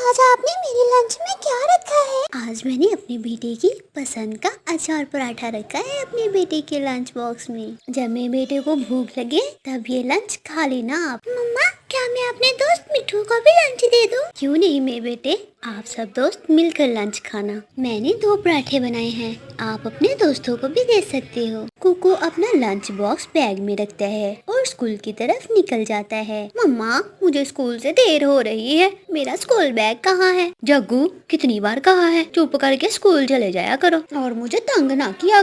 आज आपने मेरे लंच में क्या रखा है? आज मैंने अपने बेटे की पसंद का अचार पराठा रखा है अपने बेटे के लंच बॉक्स में। जब मेरे बेटे को भूख लगे तब ये लंच खा लेना आप। मम्मा, क्या मैं अपने दोस्त मिट्ठू को भी लंच दे दूं? क्यों नहीं मेरे बेटे, आप सब दोस्त मिलकर लंच खाना। मैंने 2 पराठे बनाए हैं, आप अपने दोस्तों को भी दे सकते हो। कुकू अपना लंच बॉक्स बैग में रखता है और स्कूल की तरफ निकल जाता है। मम्मा, मुझे स्कूल से देर हो रही है, मेरा स्कूल बैग कहाँ है? जग्गू, कितनी बार कहा है चुप करके स्कूल चले जाया करो और मुझे तंग ना किया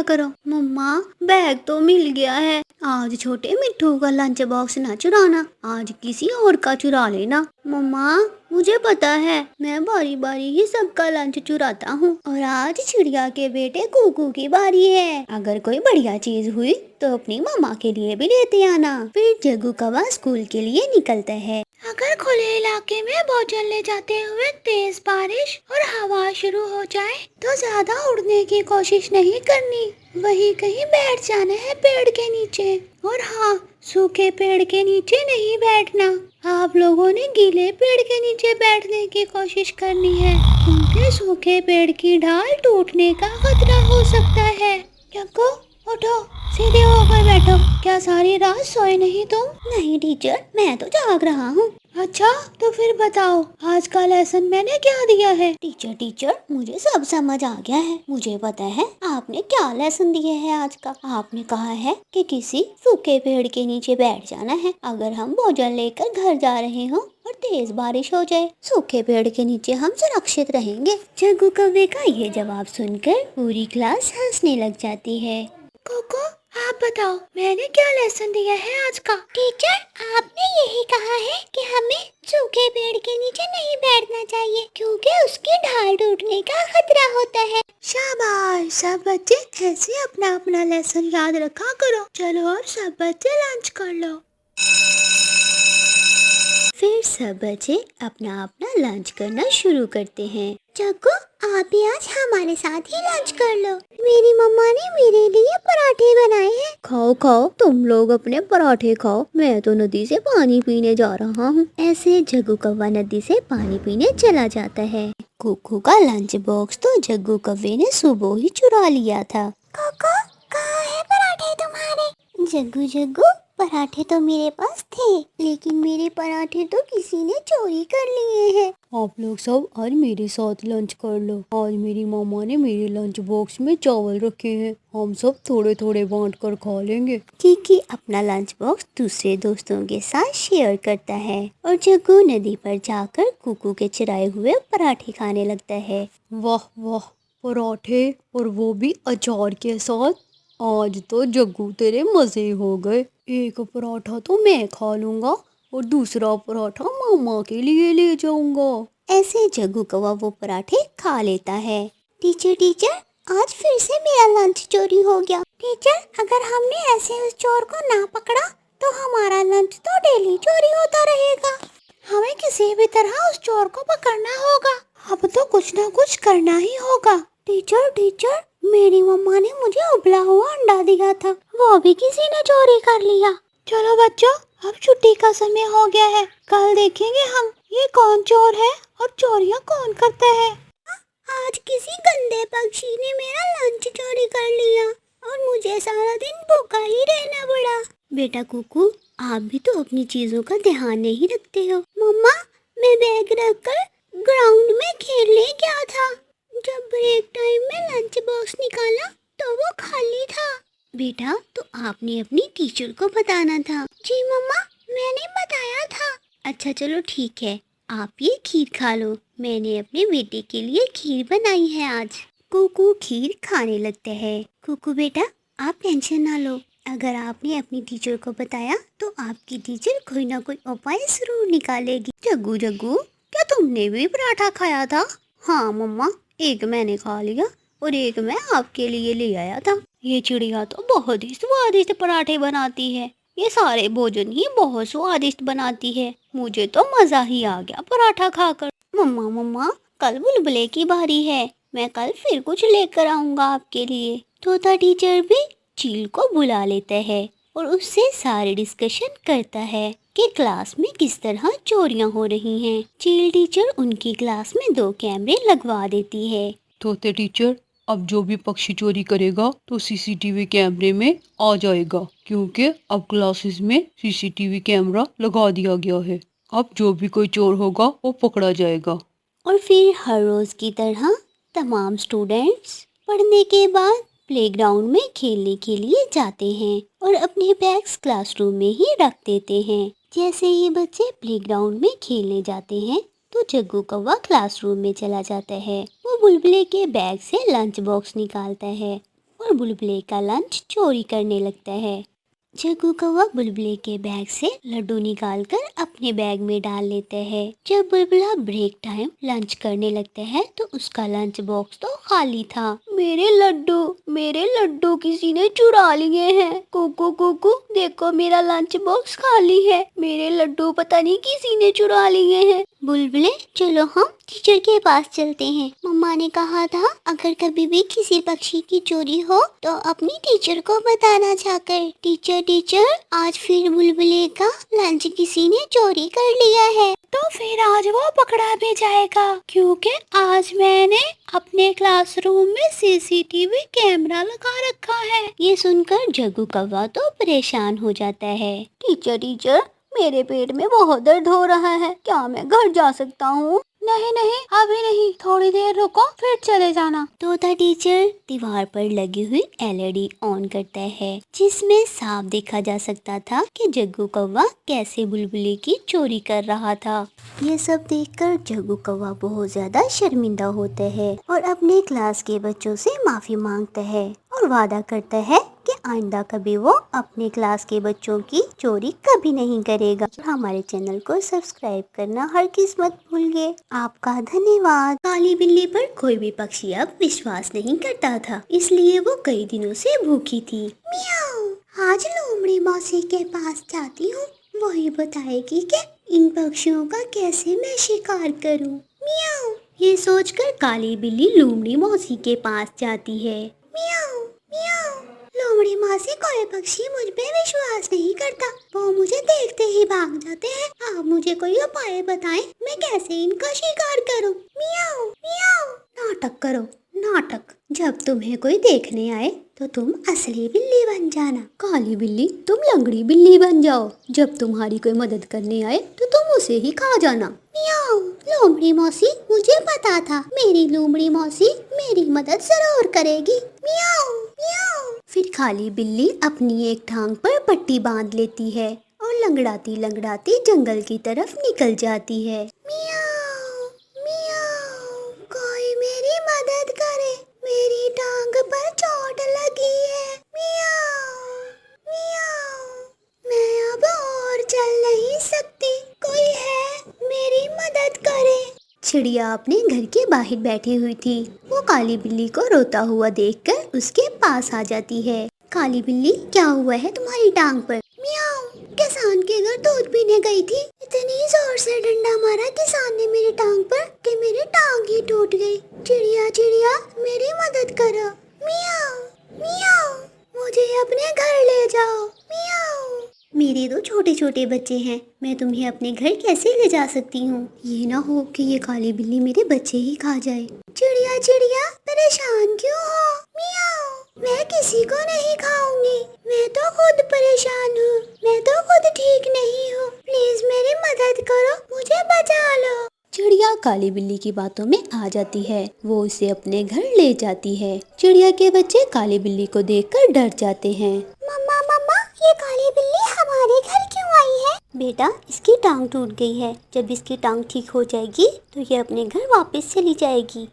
करो। मम्मा, बैग तो मिल गया है। आज छोटे मिट्ठू का लंच बॉक्स ना चुराना, आज किसी और का चुरा लेना। मम्मा, मुझे पता है, मैं बारी बारी ही सबका लंच चुराता हूँ और आज चिड़िया के बेटे कुकू की बारी है। अगर कोई बढ़िया चीज हुई तो अपनी मम्मा के लिए भी लेते आना। फिर जग्गू कौवा स्कूल के लिए निकलता है। अगर खुले इलाके में भोजन ले जाते हुए तेज बारिश और हवा शुरू हो जाए तो ज्यादा उड़ने की कोशिश नहीं करनी, वहीं कहीं बैठ जाना है पेड़ के नीचे। और हाँ, सूखे पेड़ के नीचे नहीं बैठना। आप लोगों ने गीले पेड़ के नीचे बैठने की कोशिश करनी है, क्योंकि सूखे पेड़ की ढाल टूटने का खतरा हो सकता है। जग्गू, उठो, सीधे होकर बैठो। क्या सारी रात सोए नहीं तुम? नहीं टीचर, मैं तो जाग रहा हूँ। अच्छा, तो फिर बताओ आज का लेसन मैंने क्या दिया है? टीचर, मुझे सब समझ आ गया है। मुझे पता है आपने क्या लेसन दिया है आज का। आपने कहा है कि किसी सूखे पेड़ के नीचे बैठ जाना है अगर हम भोजन लेकर घर जा रहे हो और तेज बारिश हो जाए। सूखे पेड़ के नीचे हम सुरक्षित रहेंगे। जग्गू कौवे का ये जवाब सुनकर पूरी क्लास हंसने लग जाती है। कोको, आप बताओ मैंने क्या लेसन दिया है आज का? टीचर, आपने यही कहा है कि हमें सूखे पेड़ के नीचे नहीं बैठना चाहिए क्योंकि उसकी ढाल टूटने का खतरा होता है। शाबाश, सब बच्चे ऐसे अपना अपना लेसन याद रखा करो। चलो अब सब बच्चे लंच कर लो। फिर सब बच्चे अपना अपना लंच करना शुरू करते हैं। जग्गू, आप भी आज हमारे साथ ही लंच कर लो। मेरी मम्मा ने मेरे लिए पराठे बनाए हैं। खाओ, तुम लोग अपने पराठे खाओ, मैं तो नदी से पानी पीने जा रहा हूँ। ऐसे जग्गू कौवा नदी से पानी पीने चला जाता है। कुकू का लंच बॉक्स तो जग्गू कौवे ने सुबह ही चुरा लिया था। कोको, कहाँ है पराठे तुम्हारे? जग्गू, पराठे तो मेरे पास थे, लेकिन मेरे पराठे तो किसी ने चोरी कर लिए हैं। आप लोग सब आज मेरे साथ लंच कर लो। आज मेरी मामा ने मेरे लंच बॉक्स में चावल रखे हैं, हम सब थोड़े थोड़े बांट कर खा लेंगे। किकी अपना लंच बॉक्स दूसरे दोस्तों के साथ शेयर करता है और जग्गू नदी पर जाकर कुकू के चुराए हुए पराठे खाने लगता है। वाह, पराठे, और वो भी अचार के साथ। आज तो जग्गू तेरे मजे हो गए। एक पराठा तो मैं खा लूंगा और दूसरा पराठा मामा के लिए ले जाऊंगा। ऐसे जग्गू कौवा वो पराठे खा लेता है। टीचर, आज फिर से मेरा लंच चोरी हो गया। टीचर, अगर हमने ऐसे उस चोर को ना पकड़ा तो हमारा लंच तो डेली चोरी होता रहेगा। हमें किसी भी तरह उस चोर को पकड़ना होगा। अब तो कुछ ना कुछ करना ही होगा। टीचर, मेरी मम्मा ने मुझे उबला हुआ अंडा दिया था, वो भी किसी ने चोरी कर लिया। चलो बच्चों, अब छुट्टी का समय हो गया है, कल देखेंगे हम ये कौन चोर है और चोरियां कौन करता है। आज किसी गंदे पक्षी ने मेरा लंच चोरी कर लिया और मुझे सारा दिन भूखा ही रहना पड़ा। बेटा कुकू, आप भी तो अपनी चीजों का ध्यान नहीं रखते हो। मम्मा, मैं बैग रखकर ग्राउंड में खेलने गया था। जब ब्रेक टाइम में लंच बॉक्स निकाला तो वो खाली था। बेटा, तो आपने अपनी टीचर को बताना था। जी मम्मा, मैंने बताया था। अच्छा चलो ठीक है, आप ये खीर खा लो, मैंने अपने बेटे के लिए खीर बनाई है आज। कुकू खीर खाने लगता है। कुकू बेटा, आप टेंशन ना लो, अगर आपने अपनी टीचर को बताया तो आपकी टीचर कोई ना कोई उपाय जरूर निकालेगी। जग्गू, क्या तुमने भी पराठा खाया था? हाँ मम्मा, एक मैंने खा लिया और एक मैं आपके लिए ले आया था। ये चिड़िया तो बहुत ही स्वादिष्ट पराठे बनाती है, ये सारे भोजन ही बहुत स्वादिष्ट बनाती है। मुझे तो मजा ही आ गया पराठा खाकर। मम्मा, कल बुलबुले की बारी है, मैं कल फिर कुछ लेकर आऊंगा आपके लिए। तोता टीचर भी चील को बुला लेता है और उससे सारे डिस्कशन करता है कि क्लास में किस तरह चोरियां हो रही हैं। चील टीचर उनकी क्लास में 2 कैमरे लगवा देती है। तोते टीचर, अब जो भी पक्षी चोरी करेगा तो सीसीटीवी कैमरे में आ जाएगा, क्योंकि अब क्लासेस में सीसीटीवी कैमरा लगा दिया गया है। अब जो भी कोई चोर होगा वो पकड़ा जाएगा। और फिर हर रोज की तरह तमाम स्टूडेंट्स पढ़ने के बाद प्लेग्राउंड में खेलने के लिए जाते हैं और अपने बैग्स क्लासरूम में ही रख देते हैं। जैसे ही बच्चे प्लेग्राउंड में खेलने जाते हैं तो जग्गू कौवा क्लासरूम में चला जाता है। वो बुलबुले के बैग से लंच बॉक्स निकालता है और बुलबुले का लंच चोरी करने लगता है। जग्गू कौवा बुलबुले के बैग से लड्डू निकालकर अपने बैग में डाल लेता है। जब बुलबुला ब्रेक टाइम लंच करने लगता है तो उसका लंच बॉक्स तो खाली था। मेरे लड्डू किसी ने चुरा लिए हैं। कुकू कुकू, देखो मेरा लंच बॉक्स खाली है। मेरे लड्डू पता नहीं किसी ने चुरा लिए हैं। बुलबुले, चलो हम टीचर के पास चलते हैं। मम्मा ने कहा था अगर कभी भी किसी पक्षी की चोरी हो तो अपनी टीचर को बताना जाकर। टीचर, आज फिर बुलबुले का लंच किसी ने चोरी कर लिया है। तो फिर आज वो पकड़ा भी जाएगा, क्योंकि आज मैंने अपने क्लासरूम में सीसीटीवी कैमरा लगा रखा है। ये सुनकर जग्गू कौवा तो परेशान हो जाता है। टीचर, मेरे पेट में बहुत दर्द हो रहा है, क्या मैं घर जा सकता हूँ? नहीं, अभी नहीं, थोड़ी देर रुको फिर चले जाना। तोता टीचर दीवार पर लगी हुई एलईडी ऑन करता है, जिसमें साफ देखा जा सकता था कि जग्गू कौवा कैसे बुलबुले की चोरी कर रहा था। ये सब देखकर जग्गू कौवा बहुत ज्यादा शर्मिंदा होता है और अपने क्लास के बच्चों से माफी मांगता है और वादा करता है कि आइंदा कभी वो अपने क्लास के बच्चों की चोरी कभी नहीं करेगा। हमारे चैनल को सब्सक्राइब करना हर किस्मत भूल गए। आपका धन्यवाद। काली बिल्ली पर कोई भी पक्षी अब विश्वास नहीं करता था, इसलिए वो कई दिनों से भूखी थी। मियाऊ, आज लोमड़ी मौसी के पास जाती हूँ, वही बताएगी कि इन पक्षियों का कैसे मैं शिकार करूँ। मियाऊ, ये सोचकर काली बिल्ली लोमड़ी मौसी के पास जाती है। मियाऊ, लोमड़ी मौसी, कोई पक्षी मुझ पे विश्वास नहीं करता, वो मुझे देखते ही भाग जाते हैं। आप मुझे कोई उपाय बताएं, मैं कैसे इनका शिकार करूं? मियाऊ, नाटक करो, नाटक। जब तुम्हें कोई देखने आए तो तुम असली बिल्ली बन जाना। काली बिल्ली, तुम लंगड़ी बिल्ली बन जाओ। जब तुम्हारी कोई मदद करने आए तो तुम उसे ही खा जाना। मियाऊ, लोमड़ी मौसी, मुझे पता था मेरी लोमड़ी मौसी मेरी मदद जरूर करेगी। मियाऊ। फिर काली बिल्ली अपनी एक टांग पर पट्टी बांध लेती है और लंगड़ाती लंगड़ाती जंगल की तरफ निकल जाती है। मियाऊ, कोई मेरी मदद करे, मेरी टांग पर चोट लगी है। मियाऊ, मैं अब और चल नहीं सकती, कोई है मेरी मदद करे। चिड़िया अपने घर के बाहर बैठी हुई थी। वो काली बिल्ली को रोता हुआ देखकर उसके पास आ जाती है। काली बिल्ली, क्या हुआ है तुम्हारी टांग पर? मियाऊ, किसान के घर दूध पीने गई थी, इतनी जोर से डंडा मारा किसान ने मेरी टांग पर कि मेरी टांग ही टूट गई। चिड़िया, मेरी मदद करो। मियाऊ, मुझे अपने घर ले जाओ। मियाऊ, मेरे 2 छोटे छोटे बच्चे हैं, मैं तुम्हें अपने घर कैसे ले जा सकती हूँ? ये ना हो कि ये काली बिल्ली मेरे बच्चे ही खा जाए। चिड़िया, परेशान क्यों हो? मियाऊ, मैं किसी को नहीं खाऊंगी, मैं तो खुद परेशान हूँ, मैं तो खुद ठीक नहीं हूँ, प्लीज मेरी मदद करो, मुझे बचा लो। चिड़िया काली बिल्ली की बातों में आ जाती है, वो उसे अपने घर ले जाती है। चिड़िया के बच्चे काली बिल्ली को देखकर डर जाते हैं। मम्मा, ये काली बिल्ली हमारे घर क्यों आई है? बेटा, इसकी टांग टूट गई है, जब इसकी टांग ठीक हो जाएगी तो ये अपने घर वापस चली जाएगी।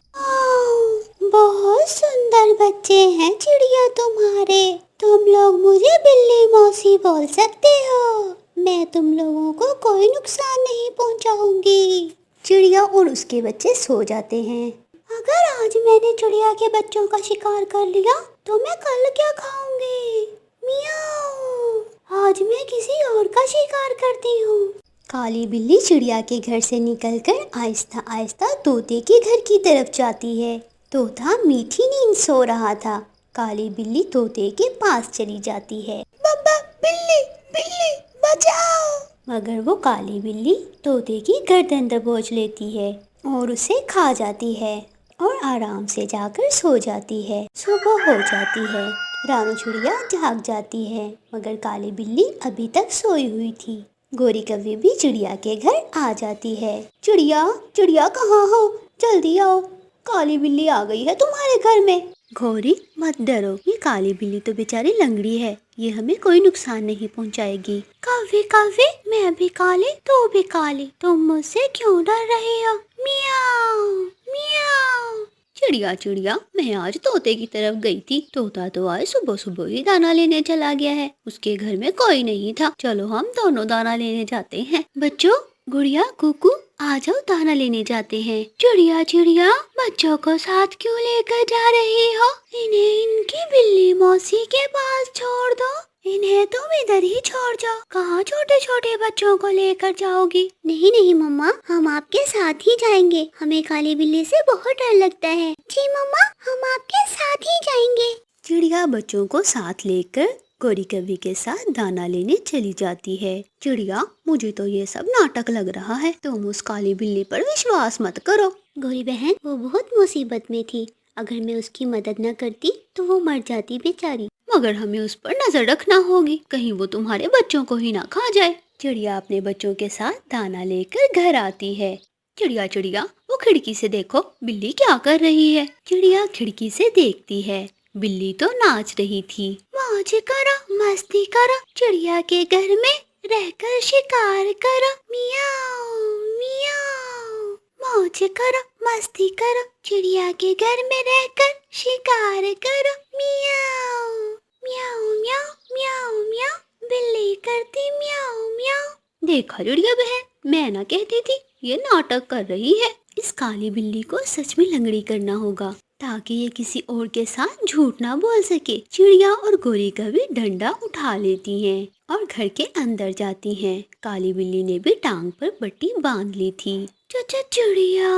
बहुत सुंदर बच्चे हैं चिड़िया तुम्हारे, तुम लोग मुझे बिल्ली मौसी बोल सकते हो, मैं तुम लोगों को कोई नुकसान नहीं पहुंचाऊंगी। चिड़िया और उसके बच्चे सो जाते हैं। अगर आज मैंने चिड़िया के बच्चों का शिकार कर लिया तो मैं कल क्या खाऊंगी? मियाऊ, आज मैं किसी और का शिकार करती हूँ। काली बिल्ली चिड़िया के घर से निकलकर आहिस्ता आहिस्ता तोते के घर की तरफ जाती है। तोता मीठी नींद सो रहा था। काली बिल्ली तोते के पास चली जाती है। बब्बा, बिल्ली, बचाओ, मगर वो काली बिल्ली तोते की गर्दन दबोच लेती है और उसे खा जाती है और आराम से जाकर सो जाती है। सुबह हो जाती है, रानू चिड़िया जाग जाती है, मगर काली बिल्ली अभी तक सोई हुई थी। गोरी कौवी भी चिड़िया के घर आ जाती है। चिड़िया चिड़िया कहाँ हो, जल्दी आओ, काली बिल्ली आ गई है तुम्हारे घर में। गौरी मत डरो, ये काली बिल्ली तो बेचारी लंगड़ी है, ये हमें कोई नुकसान नहीं पहुंचाएगी। कौवे कौवे, मैं भी काली तू भी काली, तुम मुझसे क्यों डर रही हो? मियाओ मियाओ। चिड़िया चिड़िया, मैं आज तोते की तरफ गई थी, तोता तो आज सुबह सुबह ही दाना लेने चला गया है, उसके घर में कोई नहीं था, चलो हम दोनों दाना लेने जाते हैं। बच्चों, गुड़िया कुकू, आ जाओ, दाना लेने जाते हैं। चिड़िया चिड़िया, बच्चों को साथ क्यों लेकर जा रही हो? इन्हें इनकी बिल्ली मौसी के पास छोड़ दो, इन्हें तुम इधर ही छोड़ जाओ। कहाँ छोटे छोटे बच्चों को लेकर जाओगी? नहीं नहीं मम्मा, हम आपके साथ ही जाएंगे, हमें काली बिल्ली से बहुत डर लगता है। जी मम्मा, हम आपके साथ ही जाएंगे। चिड़िया बच्चों को साथ लेकर गोरी कौवी के साथ दाना लेने चली जाती है। चिड़िया, मुझे तो ये सब नाटक लग रहा है, तुम उस काली बिल्ली पर विश्वास मत करो। गोरी बहन, वो बहुत मुसीबत में थी, अगर मैं उसकी मदद न करती तो वो मर जाती बेचारी। मगर हमें उस पर नजर रखना होगी, कहीं वो तुम्हारे बच्चों को ही ना खा जाए। चिड़िया अपने बच्चों के साथ दाना लेकर घर आती है। चिड़िया चिड़िया, वो खिड़की से देखो, बिल्ली क्या कर रही है? चिड़िया खिड़की से देखती है, बिल्ली तो नाच रही थी। मौज करो, मस्ती करो, चिड़िया के घर में रहकर शिकार करो, मियाओ मियाओ। मौज करो, मस्ती करो, चिड़िया के घर में रहकर शिकार करो, मियाओ मियाओ म्याओ म्याओ म्याओ। बिल्ली करती म्याओ म्याओ। देखा चिड़िया बहन, मैं ना कहती थी, ये नाटक कर रही है। इस काली बिल्ली को सच में लंगड़ी करना होगा, ताकि ये किसी और के साथ झूठ ना बोल सके। चिड़िया और गोरी कौवी डंडा उठा लेती हैं और घर के अंदर जाती हैं। काली बिल्ली ने भी टांग पर पट्टी बांध ली थी। चाचा चिड़िया,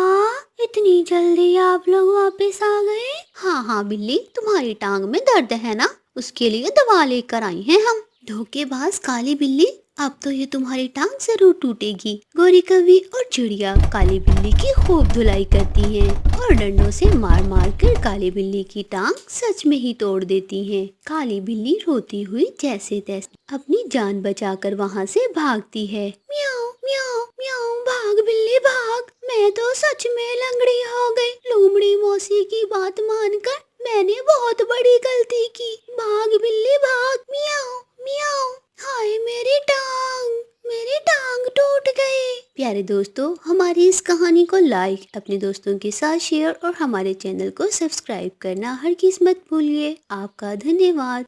इतनी जल्दी आप लोग वापस आ गए? हाँ हाँ बिल्ली, तुम्हारी टांग में दर्द है ना, उसके लिए दवा लेकर आई हैं हम। धोखेबाज काली बिल्ली, अब तो ये तुम्हारी टांग जरूर टूटेगी। गोरी कौवी और चिड़िया काली बिल्ली की खूब धुलाई करती हैं और डंडों से मार मार कर काली बिल्ली की टांग सच में ही तोड़ देती हैं। काली बिल्ली रोती हुई जैसे तैसे अपनी जान बचाकर वहाँ से भागती है। म्याऊ म्याऊ म्याऊ, भाग बिल्ली भाग, मैं तो सच में लंगड़ी हो गई। लोमड़ी मौसी की बात मानकर मैंने बहुत बड़ी गलती की। भाग बिल्ली भाग, म्याऊ म्याऊ। हाय मेरी टांग टूट गई। प्यारे दोस्तों, हमारी इस कहानी को लाइक, अपने दोस्तों के साथ शेयर और हमारे चैनल को सब्सक्राइब करना हरगिज़ मत भूलिए। आपका धन्यवाद।